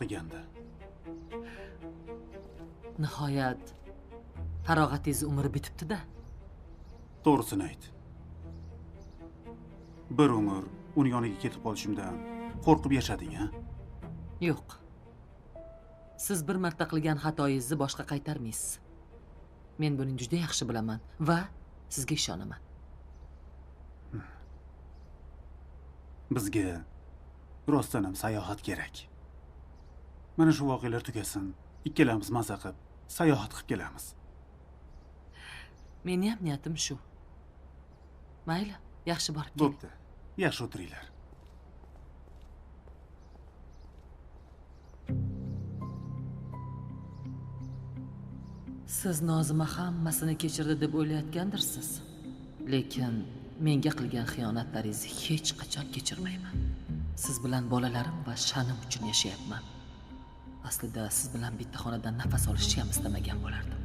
qilganda. Nihoyat farog'atingiz umri bitibdi-da. To'g'risini ayt. Bir umr uning yoniga ketib qolishimdan qo'rqib yashading-a? Yo'q. Siz bir marta qilgan xatoyingizni boshqa qaytarmaysiz. Men buni juda yaxshi bilaman va sizga ishonaman. Bizga rostdan ham sayohat kerak. Mana shu voqealar tugasin, ikkalamiz maza qilib sayohat qilib kelamiz. Meni ham niyatim shu. Mayli, yaxshi borib keling. Bo'pti. Yaxshi o'tiringlar. Siz Nozima hammasini kechirdi deb o'ylayotgandirsiz. Lekin menga qilgan xiyonatlaringizni hech qachon kechirmayman. Siz bilan bolalarim va sha'nim uchun yashayapman. Aslida siz bilan bitta xonadan nafas olishni ham istamagan bo'lardim.